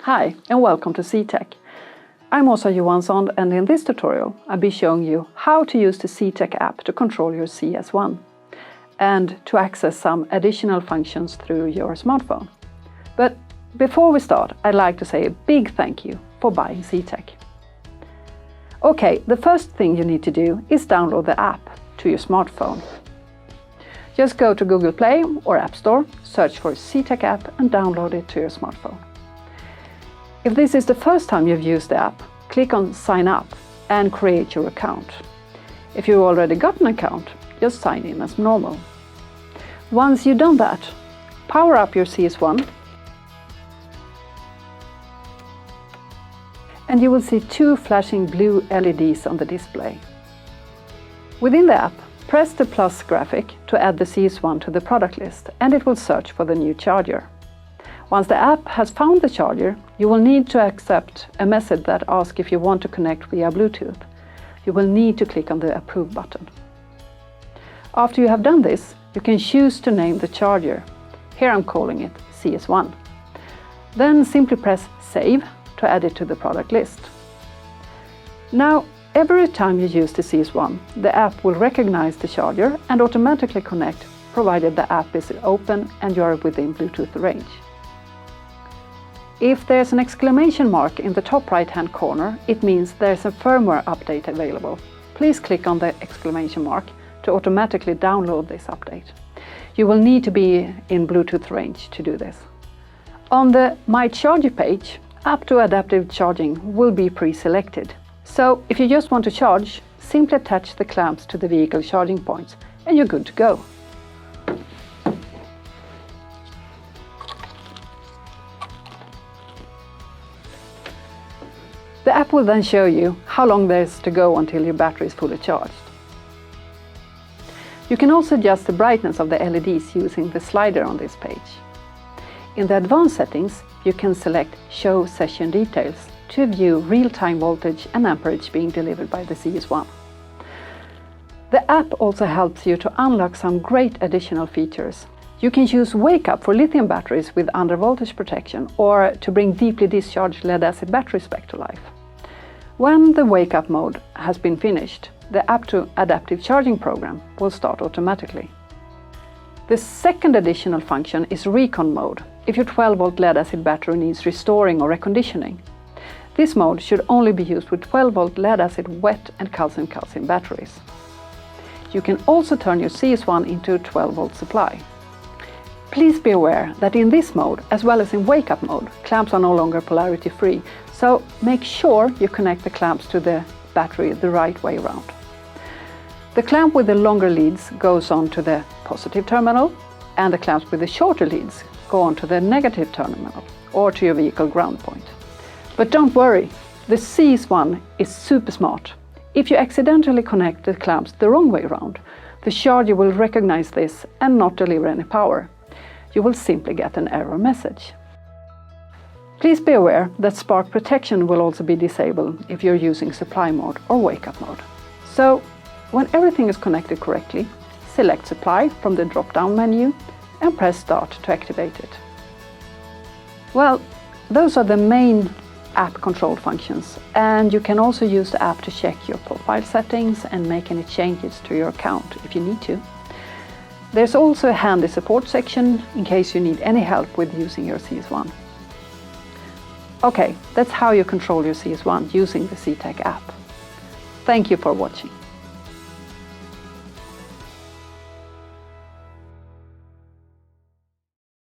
Hi and welcome to CTEK. I'm Åsa Johansson, and in this tutorial I'll be showing you how to use the CTEK app to control your CS1 and to access some additional functions through your smartphone. But before we start, I'd like to say a big thank you for buying CTEK. Okay, the first thing you need to do is download the app to your smartphone. Just go to Google Play or App Store, search for CTEK app and download it to your smartphone. If this is the first time you've used the app, click on Sign Up and create your account. If you've already got an account, just sign in as normal. Once you've done that, power up your CS1 and you will see two flashing blue LEDs on the display. Within the app, press the plus graphic to add the CS1 to the product list and it will search for the new charger. Once the app has found the charger, you will need to accept a message that asks if you want to connect via Bluetooth. You will need to click on the Approve button. After you have done this, you can choose to name the charger. Here I'm calling it CS1. Then simply press Save to add it to the product list. Now, every time you use the CS1, the app will recognize the charger and automatically connect, provided the app is open and you are within Bluetooth range. If there's an exclamation mark in the top right-hand corner, it means there's a firmware update available. Please click on the exclamation mark to automatically download this update. You will need to be in Bluetooth range to do this. On the My Charger page, App to Adaptive Charging will be pre-selected. So if you just want to charge, simply attach the clamps to the vehicle charging points and you're good to go. The app will then show you how long there is to go until your battery is fully charged. You can also adjust the brightness of the LEDs using the slider on this page. In the advanced settings, you can select Show Session Details to view real-time voltage and amperage being delivered by the CS1. The app also helps you to unlock some great additional features. You can choose Wake Up for lithium batteries with under voltage protection or to bring deeply discharged lead-acid batteries back to life. When the Wake Up mode has been finished, the App to Adaptive Charging program will start automatically. The second additional function is Recon mode, if your 12-volt lead-acid battery needs restoring or reconditioning. This mode should only be used with 12-volt lead-acid wet and calcium-calcium batteries. You can also turn your CS1 into a 12-volt supply. Please be aware that in this mode, as well as in wake-up mode, clamps are no longer polarity-free, so make sure you connect the clamps to the battery the right way around. The clamp with the longer leads goes on to the positive terminal, and the clamps with the shorter leads go on to the negative terminal, or to your vehicle ground point. But don't worry, the CS1 is super smart. If you accidentally connect the clamps the wrong way around, the charger will recognize this and not deliver any power. You will simply get an error message. Please be aware that spark protection will also be disabled if you're using supply mode or wake-up mode. So, when everything is connected correctly, select Supply from the drop-down menu and press Start to activate it. Well, those are the main app control functions, and you can also use the app to check your profile settings and make any changes to your account if you need to. There's also a handy support section in case you need any help with using your CS1. Okay, that's how you control your CS1 using the CTEK app. Thank you for watching.